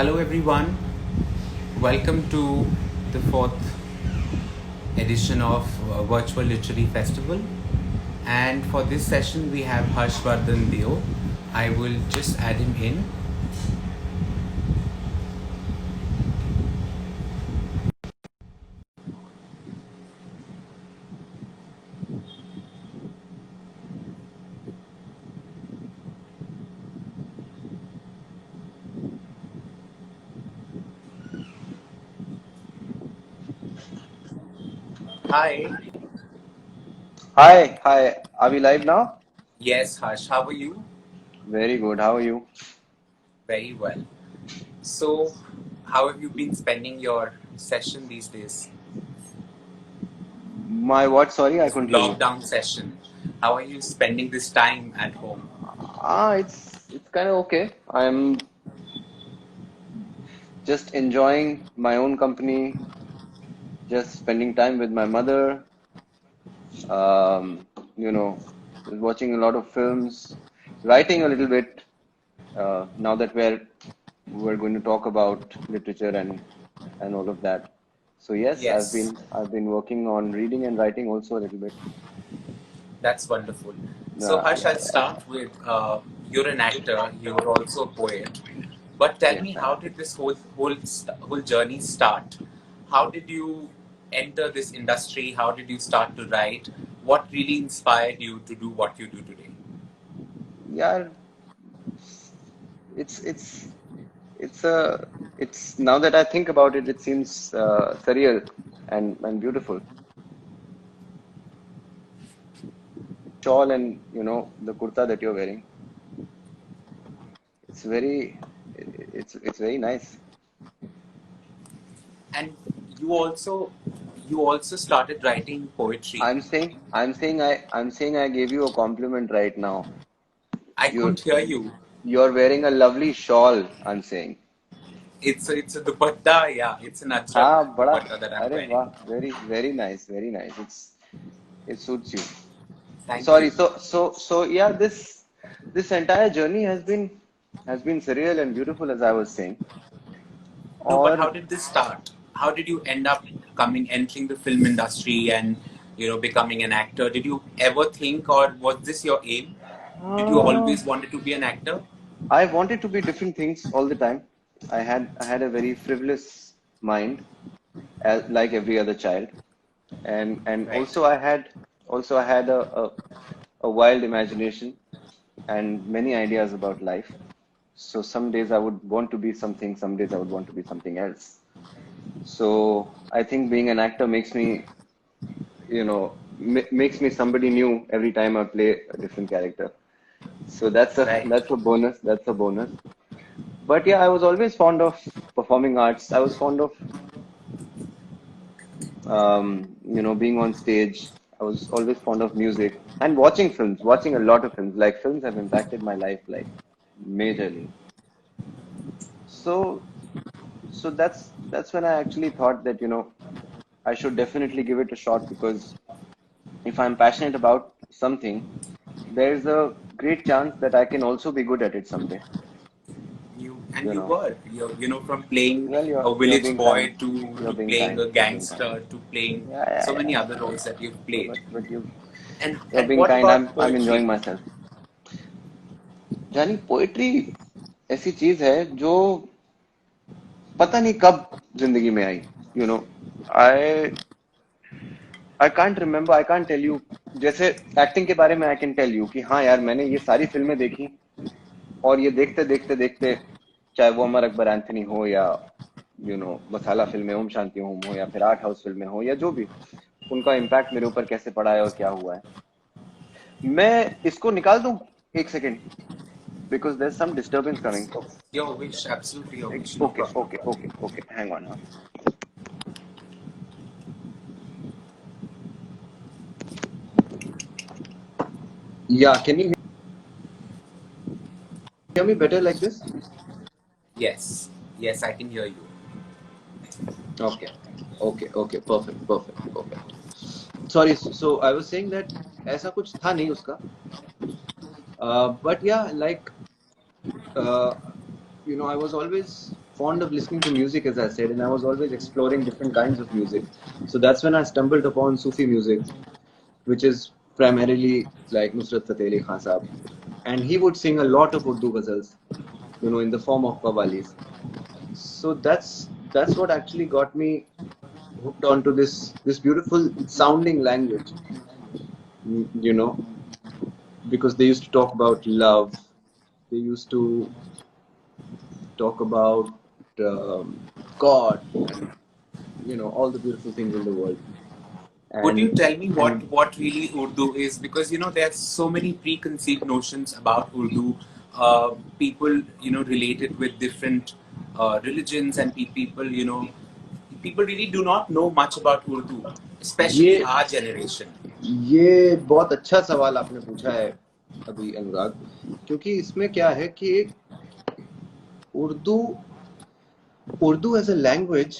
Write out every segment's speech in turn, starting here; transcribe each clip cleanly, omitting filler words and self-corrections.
Hello, everyone. Welcome to the fourth edition of Virtual Literary Festival. And for this session, we have Harshvardhan Deo. I will just add him in. Hi. Hi. Are we live now? Yes, Harsh. How are you? Very good. How are you? Very well. So, how have you been spending your session these days? My what? Sorry, I This couldn't hear you. lockdown session. How are you spending this time at home? It's kind of okay. I'm just enjoying my own company, just spending time with my mother. Um, you know, watching a lot of films, writing a little bit. Now that we're going to talk about literature and all of that. So yes, Yes. I've been working on reading and writing also a little bit. That's wonderful. So, Yeah, Harsh, yeah, I'll yeah. start with you're an actor, you're also a poet. But tell Yes, me, I how am. did this whole journey start? How did you enter this industry? How did you start to write? What really inspired you to do what you do today? Yeah, it's it's it's a it's now that I think about it, it seems surreal and beautiful. Shawl and the kurta that you're wearing, it's it's very nice. And you also you also started writing poetry. I'm saying I gave you a compliment right now. I You're couldn't hear you. you're wearing a lovely shawl. I'm saying. It's a dupatta, yeah. It's an ajrak हाँ बड़ा dupatta that I'm अरे wearing. वाह very nice very nice. It suits you. Thank Sorry. you. So yeah, this entire journey has been surreal and beautiful, as I was saying. No, but Or how did this start? How did you end up entering the film industry and becoming an actor? Did you ever think, or was this your aim? Did you uh, always wanted to be an actor? I wanted to be different things all the time. I had a very frivolous mind, like every other child, and Right. also I had a wild imagination and many ideas about life. So some days I would want to be something, some days I would want to be something else. So I think being an actor makes me, makes me somebody new every time I play a different character. So Right. that's a bonus. That's a bonus. But yeah, I was always fond of performing arts. I was fond of, being on stage. I was always fond of music and watching films, watching a lot of films. Like films have impacted my life like majorly. So, so that's when I actually thought that, I should definitely give it a shot because if I'm passionate about something, there's a great chance that I can also be good at it someday. You You know, were from playing well, a you're village being kind. boy to You're being playing kind. a You're being kind. gangster to playing so Yeah. many other roles that you've played. But you're And being what kind. about I'm enjoying poetry? myself. जानी poetry ऐसी चीज है जो पता नहीं कब जिंदगी में आई. You know I I can't remember. I can't tell you. जैसे एक्टिंग के बारे में आई कैन टेल यू कि हाँ यार मैंने ये सारी फिल्में देखी और ये देखते चाहे वो अमर अकबर एंथनी हो या मसाला फिल्में ओम शांति ओम हो या फिर आर्ट हाउस फिल्में हो या जो भी, उनका इम्पैक्ट मेरे ऊपर कैसे पड़ा है और क्या हुआ है. मैं इसको निकाल दूं एक second because there some disturbance coming. Your wish, absolutely your wish, no problem. Okay hang on. Yeah can you hear me better like this? Yes, yes, I can hear you. Okay. Okay. Perfect. Sorry. So I was saying that ऐसा कुछ था नहीं उसका. But yeah, like, uh, I was always fond of listening to music, as I said, and I was always exploring different kinds of music. So that's when I stumbled upon Sufi music, which is primarily like Nusrat Fateh Ali Khan Sahab. And he would sing a lot of Urdu ghazals, you know, in the form of qawwalis. So that's what actually got me hooked onto this beautiful sounding language, you know, because they used to talk about love, they used to talk about God, and you know, all the beautiful things in the world. Would you tell me And what really Urdu is? Because there are so many preconceived notions about Urdu. People relate it with different religions, and people really do not know much about Urdu, ये especially our generation. ये बहुत अच्छा सवाल आपने पूछा है अभी अनुराग, क्योंकि इसमें क्या है कि Urdu Urdu as a language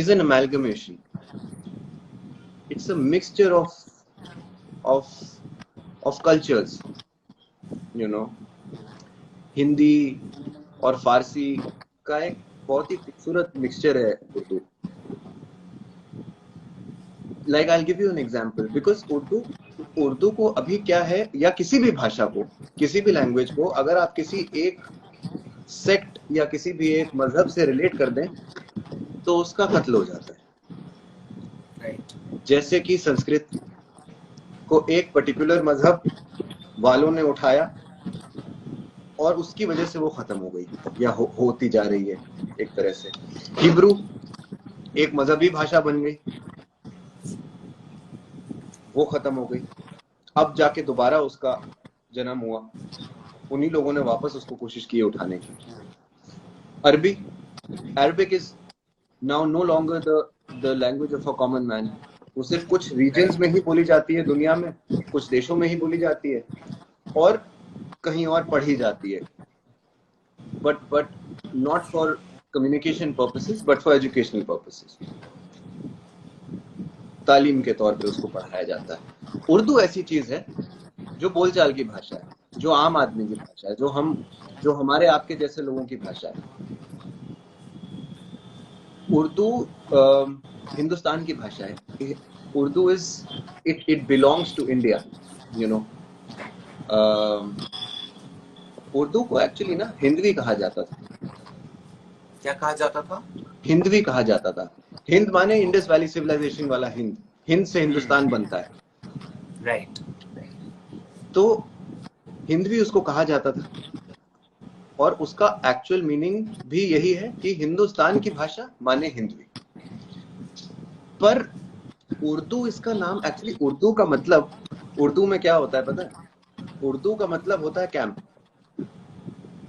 is an amalgamation. It's a mixture of of cultures, you know. Hindi और फारसी का एक बहुत ही खूबसूरत मिक्सचर है Urdu. Like I'll give you an example, because Urdu को अभी क्या है, या किसी भी भाषा को, किसी भी लैंग्वेज को अगर आप किसी एक सेक्ट या किसी भी एक मजहब से रिलेट कर दें तो उसका कत्ल हो जाता है. Right. जैसे कि संस्कृत को एक पर्टिकुलर मजहब वालों ने उठाया और उसकी वजह से वो खत्म हो गई, या होती जा रही है एक तरह से. हिब्रू एक मजहबी भाषा बन गई, वो खत्म हो गई. अब जाके दोबारा उसका जन्म हुआ, उन्हीं लोगों ने वापस उसको कोशिश की उठाने की. Arabic is now no longer the language of a common man. वो सिर्फ कुछ रीजन्स में ही बोली जाती है दुनिया में, कुछ देशों में ही बोली जाती है, और कहीं और पढ़ी जाती है, but not for communication purposes but for educational purposes. तालीम के तौर पे उसको पढ़ाया जाता है. उर्दू ऐसी चीज है जो बोलचाल की भाषा है, जो आम आदमी की भाषा है, जो हमारे आपके जैसे लोगों की भाषा है. उर्दू हिंदुस्तान की भाषा है. Urdu is it belongs to India, you know. Urdu को एक्चुअली ना हिंदवी कहा जाता था. क्या कहा जाता था? हिंदवी कहा जाता था. हिंद माने इंडस वैली सिविलाइजेशन वाला हिंद. हिंद से हिंदुस्तान बनता है. राइट. तो हिंदवी उसको कहा जाता था, और उसका एक्चुअल मीनिंग भी यही है कि हिंदुस्तान की भाषा माने हिंदवी. पर उर्दू इसका नाम एक्चुअली, उर्दू का मतलब, उर्दू में क्या होता है पता है? उर्दू का मतलब होता है कैंप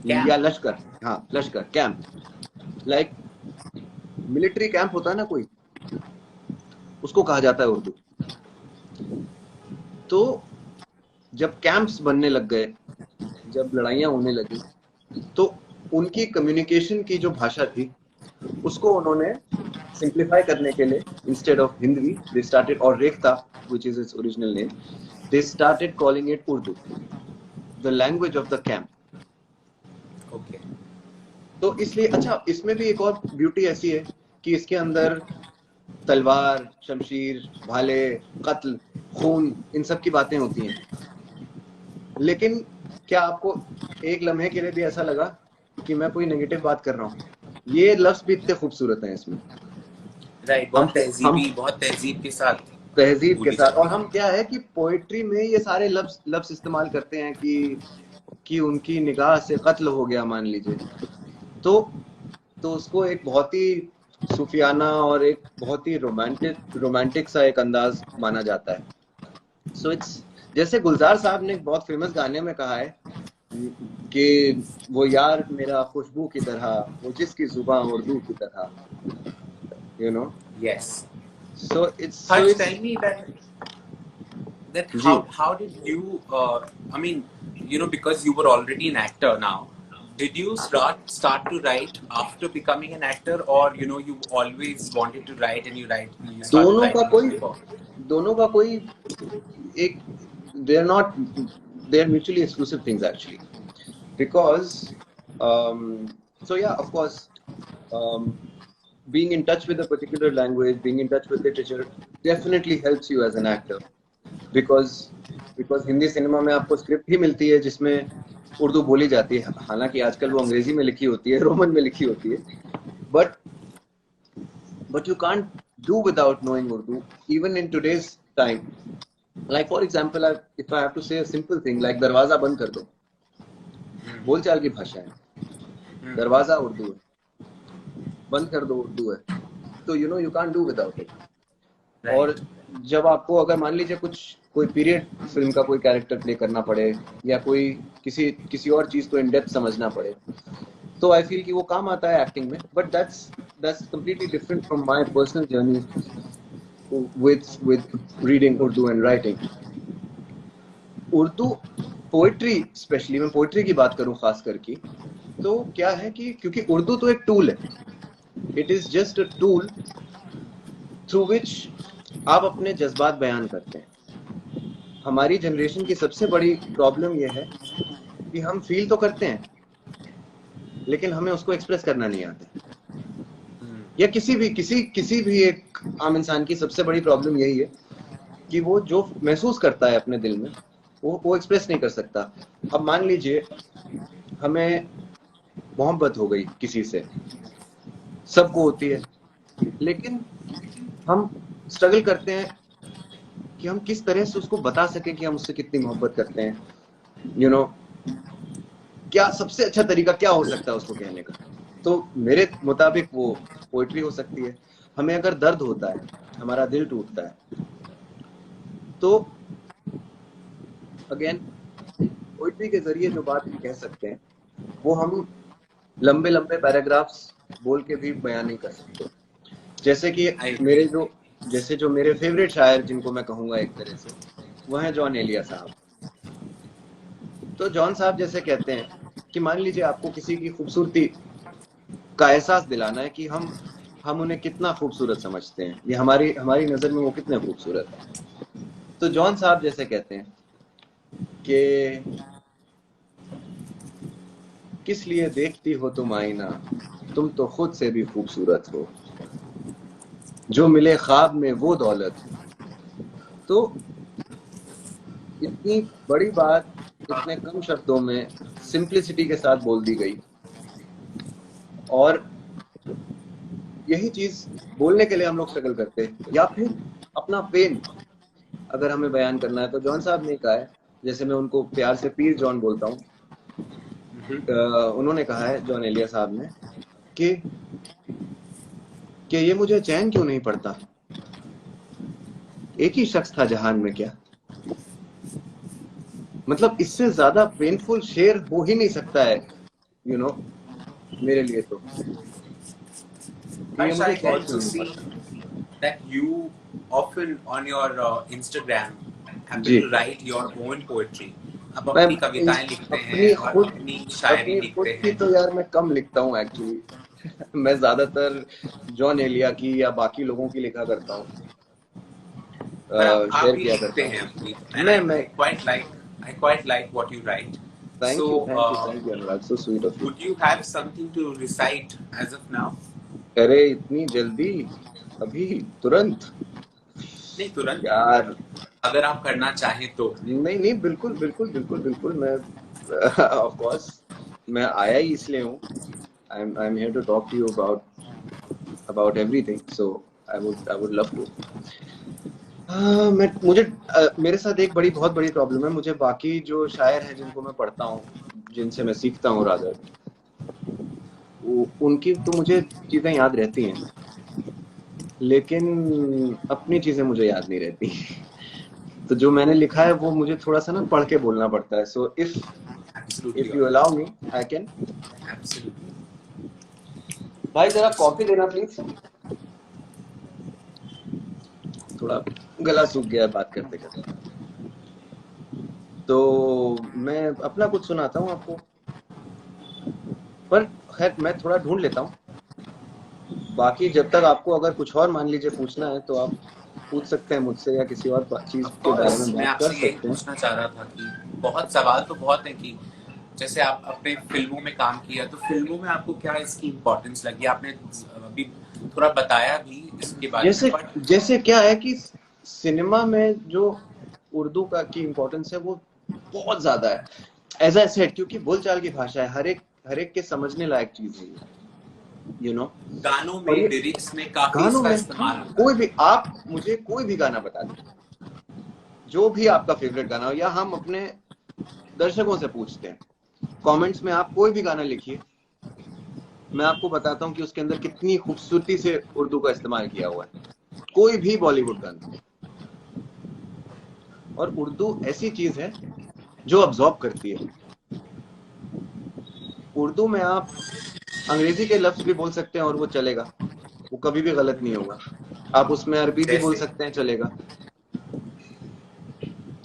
या लश्कर. हाँ, लश्कर, कैंप. लाइक मिलिट्री कैंप होता है ना कोई, उसको कहा जाता है उर्दू. तो जब कैंप्स बनने लग गए, जब लड़ाइयां होने लगी, तो उनकी कम्युनिकेशन की जो भाषा थी उसको उन्होंने सिंप्लीफाई करने के लिए, instead of Hindavi they started, और Rekhta which is its original name, they started calling it Urdu, the language of the camp. Okay. तो इसलिए अच्छा, इसमें भी एक और ब्यूटी ऐसी है कि इसके अंदर तलवार, शमशीर, भाले, कत्ल, खून, इन सब की बातें होती हैं. लेकिन क्या आपको एक लम्हे के लिए भी ऐसा लगा कि मैं कोई नेगेटिव बात कर रहा हूँ? ये लफ्ज भी इतने खूबसूरत हैं इसमें. राइट. बहुत तहजीब के साथ. तहजीब के साथ. और हम क्या है कि पोएट्री में ये सारे लफ्ज इस्तेमाल करते हैं कि उनकी निगाह से कत्ल हो गया मान लीजिए, तो उसको एक बहुत ही सूफियाना और एक बहुत ही रोमांटिक सा एक अंदाज माना जाता है. सो इट्स, जैसे गुलजार साहब ने एक बहुत फेमस गाने में कहा है कि वो यार मेरा खुशबू की तरह, वो जिसकी जुबान उर्दू की तरह, you know. Yes. So it's Tell me that how did you I mean, because you were already an actor now, did you start to write after becoming an actor, or you always wanted to write and you started writing before? दोनों का कोई एक, they are mutually exclusive things actually, because So yeah, of course, um, being in touch with a particular language, being in touch with literature, definitely helps you as an actor. Because Hindi cinema में आपको script ही मिलती है जिसमें उर्दू बोली जाती है, हालांकि आजकल वो अंग्रेजी में लिखी होती है, रोमन में लिखी होती है, but you can't do without knowing Urdu even in today's time. Like for example, if I have to say a simple thing like दरवाजा बंद कर दो, बोलचाल की भाषा है, दरवाजा उर्दू है, बंद कर दो उर्दू है, तो you can't do without it. Right. और जब आपको अगर मान लीजिए कोई पीरियड फिल्म का कोई कैरेक्टर प्ले करना पड़े या कोई किसी और चीज को इन डेप्थ समझना पड़े, तो आई फील कि वो काम आता है एक्टिंग में, but that's completely different from my personal journey with reading Urdu and writing. Urdu poetry, specially मैं पोइट्री की बात करूं खास करके, तो क्या है कि क्योंकि उर्दू तो एक टूल है, it is just a tool through which आप अपने जज्बात बयान करते हैं. हमारी जनरेशन की सबसे बड़ी प्रॉब्लम यह है कि हम फील तो करते हैं लेकिन हमें उसको एक्सप्रेस करना नहीं आता. या किसी भी एक आम इंसान की सबसे बड़ी प्रॉब्लम यही है कि वो जो महसूस करता है अपने दिल में वो एक्सप्रेस नहीं कर सकता. अब मान लीजिए हमें मोहब्बत हो गई किसी से, सबको होती है, लेकिन हम स्ट्रगल करते हैं कि हम किस तरह से उसको बता सकें कि हम उससे कितनी मोहब्बत करते हैं. यू नो, क्या सबसे अच्छा तरीका क्या हो सकता है उसको कहने का. तो मेरे मुताबिक वो पोइट्री हो सकती है. हमें अगर दर्द होता है, हमारा दिल टूटता है, तो अगेन पोइट्री के जरिए जो बात हम कह सकते हैं वो हम लंबे लंबे पैराग्राफ्स बोल के भी बयान नहीं कर सकते. जैसे कि मेरे फेवरेट शायर जिनको मैं कहूंगा एक तरह से, वो हैं जॉन एलिया साहब. तो जॉन साहब जैसे कहते हैं कि मान लीजिए आपको किसी की खूबसूरती का एहसास दिलाना है कि हम उन्हें कितना खूबसूरत समझते हैं, ये हमारी नजर में वो कितने खूबसूरत है. तो जॉन साहब जैसे कहते हैं कि किस लिए देखती हो तुम आईना, तुम तो खुद से भी खूबसूरत हो, जो मिले ख्वाब में वो दौलत. तो इतनी बड़ी बात इतने कम शब्दों में सिंप्लिसिटी के साथ बोल दी गई, और यही चीज बोलने के लिए हम लोग स्ट्रगल करते हैं. या फिर अपना पेन अगर हमें बयान करना है, तो जॉन साहब ने कहा है, जैसे मैं उनको प्यार से पीर जॉन बोलता हूँ, उन्होंने कहा है जॉन एलिया साहब ने कि ये मुझे चैन क्यों नहीं पड़ता, एक ही शख्स था जहान में क्या. मतलब इससे ज्यादा पेनफुल शेर हो ही नहीं सकता है, यू नो, मेरे लिए. तो Harsh, I also see that you often on your Instagram happen to write your own poetry. आप अपनी कविताएं लिखते हैं और अपनी शायरी लिखते हैं. तो यार मैं कम लिखता हूँ एक्चुअली. मैं ज्यादातर जॉन एलिया की या बाकी लोगों की लिखा करता हूँ, शेयर किया करता हूँ. मैं I quite like what you write. Thank you, Anurag. So sweet of you. Would you have something to recite as of now? अरे इतनी जल्दी, अभी तुरंत नहीं, तुरंत यार, अगर आप करना चाहें तो. नहीं, बिल्कुल मैं ऑफ कोर्स मैं आया ही इसलिए हूँ. I am here to talk to you about everything, so I would love to. मेरे साथ एक बहुत बड़ी प्रॉब्लम है. मुझे बाकी जो शायर हैं जिनको मैं पढ़ता हूँ, जिनसे मैं सीखता हूँ रादर, उनकी तो मुझे चीजें याद रहती हैं, लेकिन अपनी चीजें मुझे याद नहीं रहती. तो जो मैंने लिखा है वो मुझे थोड़ा सा ना पढ़ के बोलना पड़ता है. So if you allow me I can. भाई जरा कॉफी देना प्लीज, थोड़ा गला सूख गया बात करते करते. तो मैं अपना कुछ सुनाता हूँ आपको, पर खैर मैं थोड़ा ढूंढ लेता हूँ. बाकी जब तक आपको अगर कुछ और मान लीजिए पूछना है तो आप पूछ सकते हैं मुझसे, या किसी और चीज के बारे में बात कर सकते हैं. पूछना चाह रहा था कि बहुत सवाल तो बहुत है कि जैसे आप अपने फिल्मों में काम किया, तो फिल्मों में आपको क्या इसकी इम्पोर्टेंस लगी? आपने अभी थोड़ा बताया भी इसके बारे में, जैसे बट जैसे क्या है कि सिनेमा में जो उर्दू का की इम्पोर्टेंस है वो बहुत ज्यादा है, एज आई सेड, क्योंकि बोलचाल की भाषा है, हर एक के समझने लायक चीज है ये, यू नो। गानों और में, ये लिरिक्स में काफी गानों इसका में इस्तेमाल होता कोई है। भी, आप मुझे कोई भी गाना बता दें, जो भी आपका फेवरेट गाना हो, या हम अपने दर्शकों से पूछते हैं, कमेंट्स में आप कोई भी गाना लिखिए, मैं आपको बताता हूँ कि उसके अंदर कितनी खूबसूरती से उर्दू का इस्तेमाल किया हुआ है, कोई भी बॉलीवुड गाना। और उर्दू ऐसी चीज है जो अब्जॉर्ब करती है। उर्दू में आप अंग्रेजी के लफ्ज भी बोल सकते हैं और वो चलेगा, वो कभी भी गलत नहीं होगा। आप उसमें अरबी भी बोल जैसे सकते हैं, चलेगा।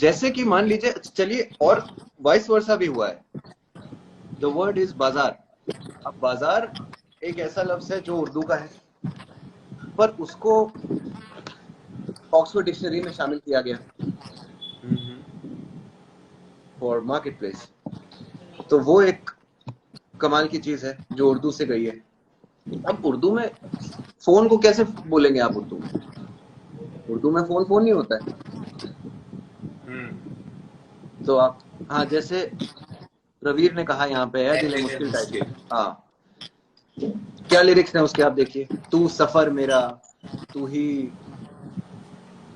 जैसे कि मान लीजिए, चलिए, और वाइस वर्सा भी हुआ है। द वर्ड इज बाजार। अब बाजार एक ऐसा लफ्ज है जो उर्दू का है, पर उसको ऑक्सफोर्ड डिक्शनरी में शामिल किया गया फॉर मार्केट प्लेस। तो वो एक कमाल की चीज है जो उर्दू से गई है। अब उर्दू में फोन को कैसे बोलेंगे आप? उर्दू में फोन फोन नहीं होता है। तो आप, हाँ, जैसे रवीर ने कहा यहाँ पे है है दिल दिल है मुश्किल टाइप। मुश्किल। हाँ, क्या लिरिक्स हैं उसके, आप देखिए। तू सफर मेरा, तू ही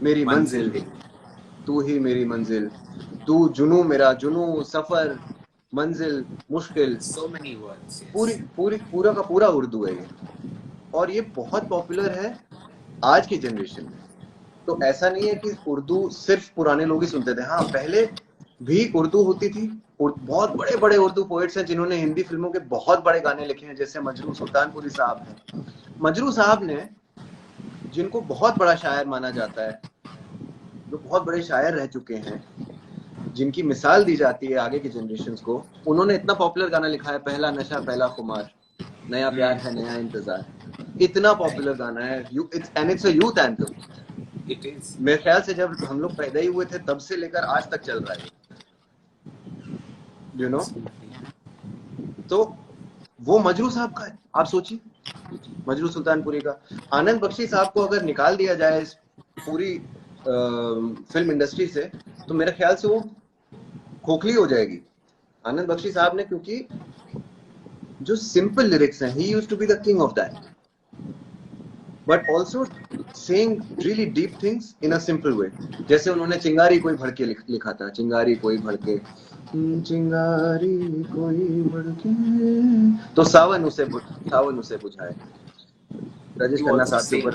मेरी मंजिल मंजिल, है। तू ही मेरी मंजिल, तू जुनू मेरा जुनू, सफर, मंजिल, मुश्किल। So many words, पूरी yes. पूरी पूरा का पूरा उर्दू है ये, और ये बहुत पॉपुलर है आज की जनरेशन में। तो ऐसा नहीं है कि उर्दू सिर्फ पुराने लोग ही सुनते थे, हाँ, पहले भी उर्दू होती थी। और बहुत बड़े बड़े उर्दू पोएट्स हैं जिन्होंने हिंदी फिल्मों के बहुत बड़े गाने लिखे हैं, जैसे मजरू सुल्तानपुरी साहब हैं। मजरू साहब ने, जिनको बहुत बड़ा शायर माना जाता है, जो बहुत बड़े शायर रह चुके हैं, जिनकी मिसाल दी जाती है आगे की जनरेशन को, उन्होंने इतना पॉपुलर गाना लिखा है, पहला नशा पहला खुमार, नया प्यार है नया इंतजार। इतना पॉपुलर गाना है, and it's a youth anthem. It is. मेरे ख्याल से जब हम लोग पैदा ही हुए थे तब से लेकर आज तक चल रहा है, यू नो। तो वो मजरू साहब का है, आप सोचिए, मजरू सुल्तानपुरी का। आनंद बख्शी साहब को अगर निकाल दिया जाए इस पूरी फिल्म इंडस्ट्री से, तो मेरे ख्याल से वो खोखली हो जाएगी। आनंद बख्शी साहब ने, क्योंकि जो सिंपल लिरिक्स हैं, he used to be the king of that, but also saying really deep things in a simple way. जैसे उन्होंने चिंगारी कोई भड़के लिखा था, चिंगारी कोई भड़के, चिंगारी कोई भड़के, तो सावन उसे बुझाए। राजेश You खन्ना also साहब के say. ऊपर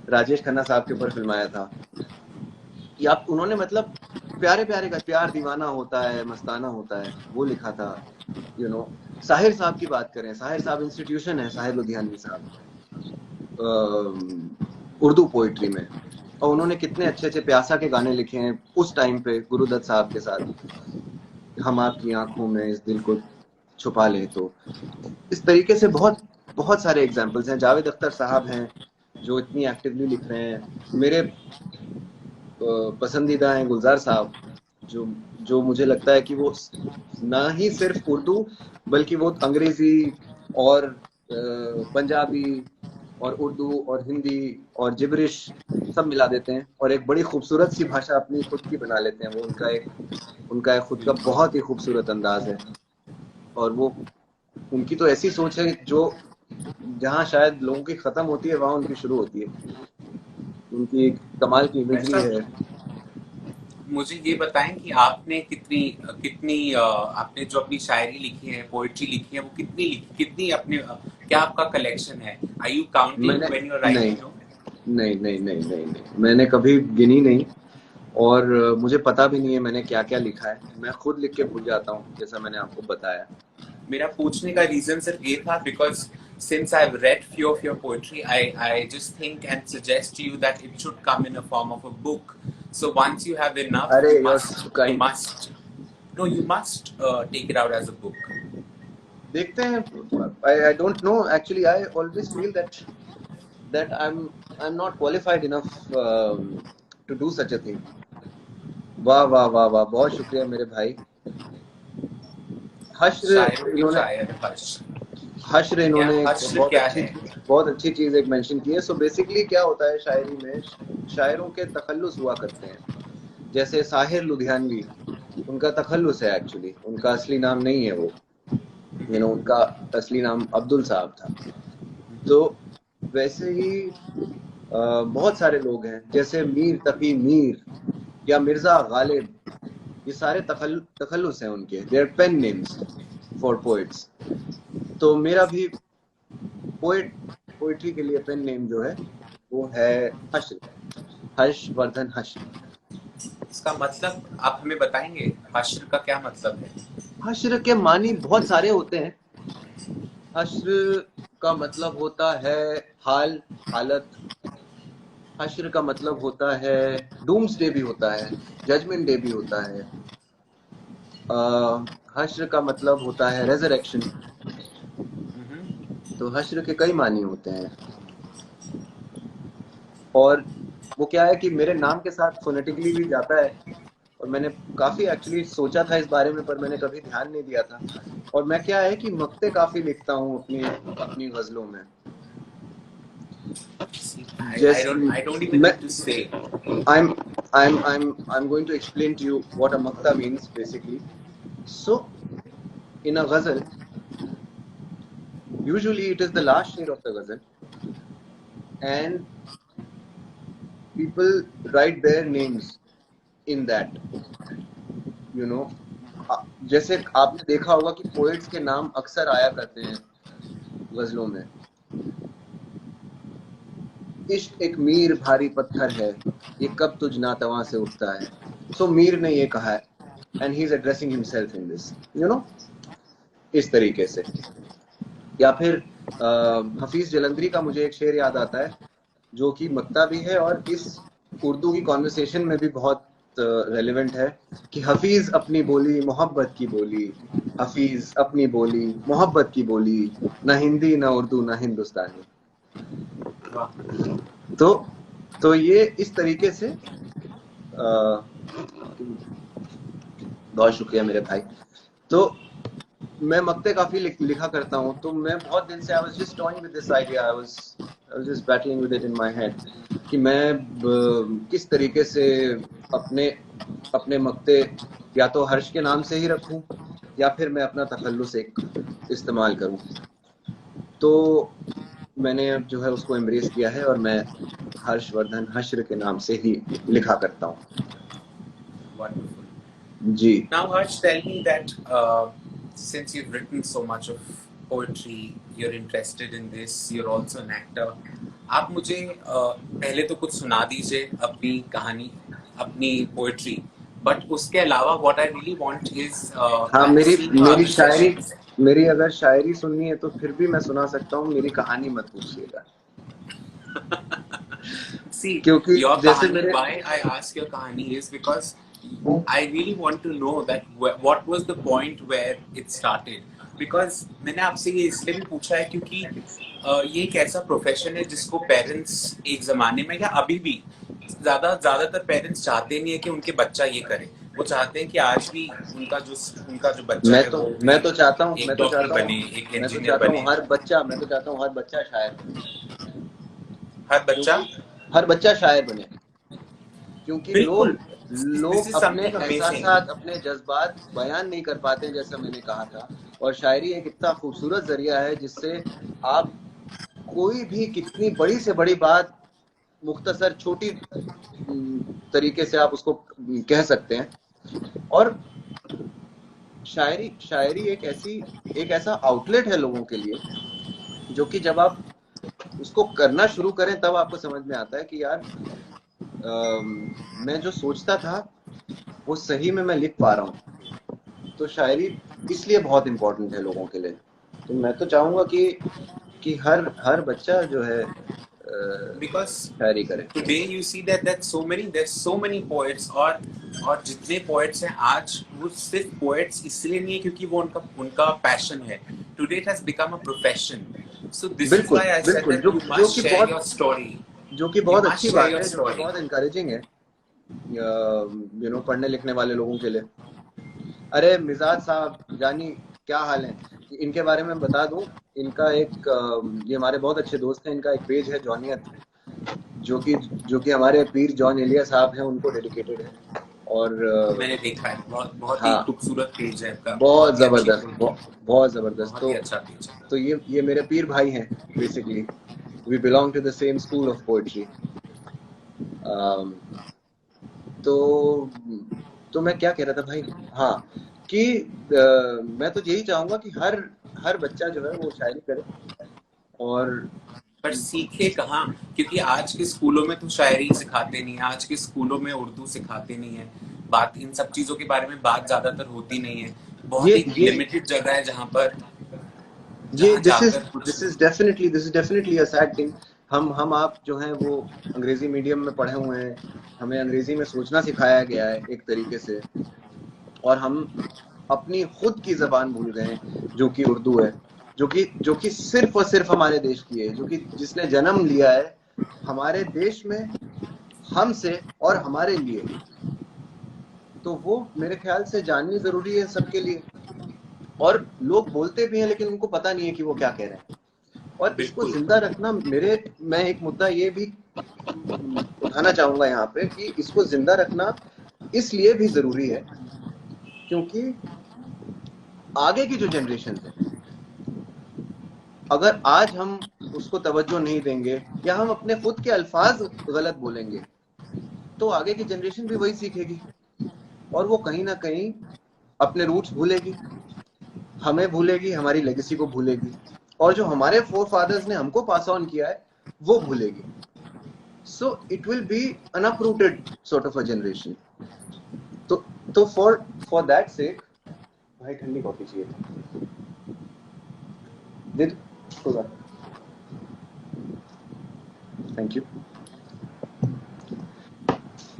राजेश खन्ना साहब के ऊपर फिल्माया था। या उन्होंने, मतलब, प्यारे प्यारे का प्यार दीवाना होता है, मस्ताना होता है, वो लिखा था, यू नो। साहिर साहब की बात करें, साहिर साहब इंस्टीट्यूशन है, साहिर लुधियानवी साहब, उर्दू पोइट्री में। और उन्होंने कितने अच्छे अच्छे प्यासा के गाने लिखे हैं उस टाइम पे गुरुदत्त साहब के साथ। हम आपकी आंखों में इस दिल को छुपा ले, तो इस तरीके से बहुत बहुत सारे एग्जाम्पल्स हैं। जावेद अख्तर साहब हैं जो इतनी एक्टिवली लिख रहे हैं। मेरे पसंदीदा हैं गुलजार साहब, जो जो मुझे लगता है कि वो ना ही सिर्फ उर्दू, बल्कि वो अंग्रेजी और पंजाबी और उर्दू और हिंदी और जिब्रिश सब मिला देते हैं, और एक बड़ी खूबसूरत सी भाषा अपनी खुद की बना लेते हैं। वो उनका एक खुद का बहुत ही खूबसूरत अंदाज है। और वो, उनकी तो ऐसी सोच है जो जहाँ शायद लोगों की खत्म होती है वहां उनकी शुरू होती है। उनकी एक कमाल की इमेजरी वैसा है। मुझे ये बताएं कि आपने कितनी कितनी आपने जो अपनी शायरी लिखी है, पोएट्री लिखी है, वो कितनी लिखी, कितनी अपने क्या आपका कलेक्शन है? आर यू काउंटिंग मैंने व्हेन यू आर नहीं राइटिंग? नहीं नहीं नहीं नहीं नहीं मैंने कभी गिनी नहीं, और मुझे पता भी नहीं है मैंने क्या क्या लिखा है। मैं खुद लिख के भूल जाता हूँ, जैसा मैंने आपको बताया। मेरा पूछने का रीजन सिर्फ ये था because since I've read few of your poetry, I just think and suggest you that it should come in a form of a book. So once you have enough, अरे, you you're must so you kind. must no you must take it out as a book. देखते हैं। I don't know, actually I always feel that I'm not qualified enough to do such a thing. वाह वाह वाह वाह, बहुत शुक्रिया मेरे भाई। हश्र शायरों के इन्होंने शायर हर्ष। हश्र इन्होंने क्या एक हश्र क्या है? बहुत अच्छी चीज एक मेंशन की है। सो बेसिकली क्या होता है शायरी में, शायरों के तखल्लुस हुआ करते हैं। जैसे साहिर लुधियानवी, उनका तखल्लुस है एक्चुअली, उनका असली नाम नहीं है वो, उनका असली नाम अब्दुल साहब था। तो वैसे ही बहुत सारे लोग हैं, जैसे मीर तकी मीर या मिर्जा गालिब, ये सारे तखल्लुस हैं उनके, they are pen names for poets. तो मेरा भी पोएट्री के लिए पेन नेम जो है वो है हश्र, हर्षवर्धन हश्र। इसका मतलब आप हमें बताएंगे, हश्र का क्या मतलब है? हश्र के मानी बहुत सारे होते हैं। हश्र का मतलब होता है हाल, हालत। हश्र का मतलब होता है डूम्स डे भी होता है, जजमेंट डे भी होता है। हश्र का मतलब होता है रेजरेक्शन। तो हश्र के कई मानी होते हैं। और वो क्या है कि मेरे नाम के साथ फोनेटिकली भी जाता है, और मैंने काफी एक्चुअली सोचा था इस बारे में, पर मैंने कभी ध्यान नहीं दिया था। और मैं क्या है कि मक्ते काफी लिखता हूँ अपनी अपनी गजलों में। जैसे I don't even मैं need to say. I'm I'm going to explain to you what a makta means basically. So in a ghazal, usually it is the last shade of the ghazal, and people write their names in that. You know, जैसे आपने देखा होगा कि poets के नाम अक्सर आया करते हैं गजलों में। इश्क एक मीर भारी पत्थर है, ये कब तुझ नातवा से उठता है। सो मीर ने ये कहा है, and he is addressing himself in this, इस तरीके से। या फिर हफीज जलंधरी का मुझे एक शेर याद आता है, जो कि मक्ता भी है और इस उर्दू की कॉन्वर्सेशन में भी बहुत रेलिवेंट है, कि हफीज अपनी बोली मोहब्बत की बोली, हफीज अपनी बोली मोहब्बत की बोली, ना हिंदी ना उर्दू ना हिंदुस्तानी। तो ये इस तरीके से बहुत शुक्रिया मेरे भाई। तो मैं मक्ते काफी लिखा करता हूँ। तो मैं बहुत दिन से I was just toying with this idea, I was just battling with it in my head, कि मैं किस तरीके से अपने अपने मक्ते या तो हर्ष के नाम से ही रखूं, या फिर मैं अपना तखल्लुस एक इस्तेमाल करूं। तो मैंने अब जो है उसको एम्ब्रेस किया है, और मैं हर्षवर्धन हश्र के नाम से ही लिखा करता हूँ। Wonderful. Ji. Now, Harsh, tell me that since you've written so much of poetry, you're interested in this, you're also an actor. आप मुझे पहले तो कुछ सुना दीजिए अपनी कहानी, अपनी पोएट्री, बट उसके अलावा what I really want is हाँ, मेरी other शायरी, sessions. मेरी अगर शायरी सुननी है तो फिर भी मैं सुना सकता हूँ, मेरी कहानी मत पूछिएगा। See, क्योंकि your जैसे kahani, मेरे why I ask your kahani is because I really want to know that what was the point where it started. Because मैंने आपसे ये इसलिए भी पूछा है क्योंकि ये एक ऐसा प्रोफेशन है जिसको पेरेंट्स एक जमाने में या अभी भी ज्यादातर पेरेंट्स चाहते नहीं है कि उनके बच्चा ये करे। वो चाहते हैं कि आज भी उनका जो बच्चा है वो भी मैं तो चाहता हूँ एक डॉक्टर बने, एक इंजीनियर बने। हर बच्चा शायर बने। हर बच्चा, हर बच्चा शायर बने, क्योंकि बिल्कुल, दिस लोग इज अपने समथिंग अमेजिंग। एहसासात, अपने जज्बात बयान नहीं कर पाते हैं, जैसा मैंने कहा था। और शायरी एक इतना खूबसूरत जरिया है जिससे आप कोई भी कितनी बड़ी से बड़ी बात मुख्तसर छोटी तरीके से आप उसको कह सकते हैं। और शायरी एक ऐसा आउटलेट है लोगों के लिए, जो कि जब आप उसको करना शुरू करें तब आपको समझ में आता है कि यार मैं जो सोचता था वो सही में मैं लिख पा रहा हूँ। तो शायरी इसलिए बहुत इम्पोर्टेंट है लोगों के लिए। तो मैं तो चाहूंगा कि हर बच्चा जो है Because शायरी करे। today you see that there's so many poets, और जितने poets हैं आज, वो सिर्फ poets इसलिए नहीं है क्योंकि वो उनका passion है. Today it has become a profession. So this is why I said that you must share your story. जो कि You बहुत must अच्छी share बात your है, जो कि story. बहुत इनकरेजिंग है पढ़ने लिखने वाले लोगों के लिए। अरे मिजाज साहब जानी क्या हाल है। इनके बारे में बता दूं, इनका एक ये हमारे बहुत अच्छे दोस्त हैं, इनका एक पेज है जॉनियत, जो कि हमारे पीर जॉन एलिया साहब हैं उनको डेडिकेटेड है। और मैंने देखा है, बहुत बहुत ही हाँ, खूबसूरत पेज है आपका, बहुत बहुत ही अच्छी जबरदस्त, पोइट्री, बहुत जबरदस्त। बहुत ही अच्छा पेज है। तो ये मेरे पीर भाई हैं basically. We belong to the same school of poetry. तो मैं क्या कह रहा था भाई, हाँ, कि मैं तो यही चाहूंगा कि हर बच्चा जो है वो शायरी करे। और पर सीखे कहाँ, क्योंकि आज के स्कूलों में तो शायरी सिखाते नहीं है, आज के स्कूलों में उर्दू सिखाते नहीं है, बात इन सब चीजों के बारे में बात ज्यादातर होती नहीं है। बहुत ही ये लिमिटेड जगह है जहाँ पर, ये जहाँ जाकर कुछ। This is definitely a sad thing. हम आप जो हैं वो अंग्रेजी मीडियम में पढ़े हुए हैं, हमें अंग्रेजी में सोचना सिखाया गया है एक तरीके से, और हम अपनी खुद की जबान भूल गए जो कि उर्दू है, जो कि सिर्फ और सिर्फ हमारे देश की है, जो कि जिसने जन्म लिया है हमारे देश में, हमसे और हमारे लिए। तो वो मेरे ख्याल से जाननी जरूरी है सबके लिए। और लोग बोलते भी हैं लेकिन उनको पता नहीं है कि वो क्या कह रहे हैं। और इसको बिल्कुल। जिंदा रखना, मैं एक मुद्दा ये भी उठाना चाहूंगा यहाँ पे कि इसको जिंदा रखना इसलिए भी जरूरी है क्योंकि आगे की जो जनरेशन है, अगर आज हम उसको तवज्जो नहीं देंगे या हम अपने खुद के अल्फाज गलत बोलेंगे तो आगे की जनरेशन भी वही सीखेगी और वो कहीं ना कहीं अपने रूट्स भूलेगी, हमें भूलेगी, हमारी लेगेसी को भूलेगी, और जो हमारे फोर फादर्स ने हमको पास ऑन किया है वो भूलेगी। So it will be an uprooted sort of a generation. तो फॉर दैट सेक, भाई ठंडी कॉफी चाहिए था, दे दो, thank you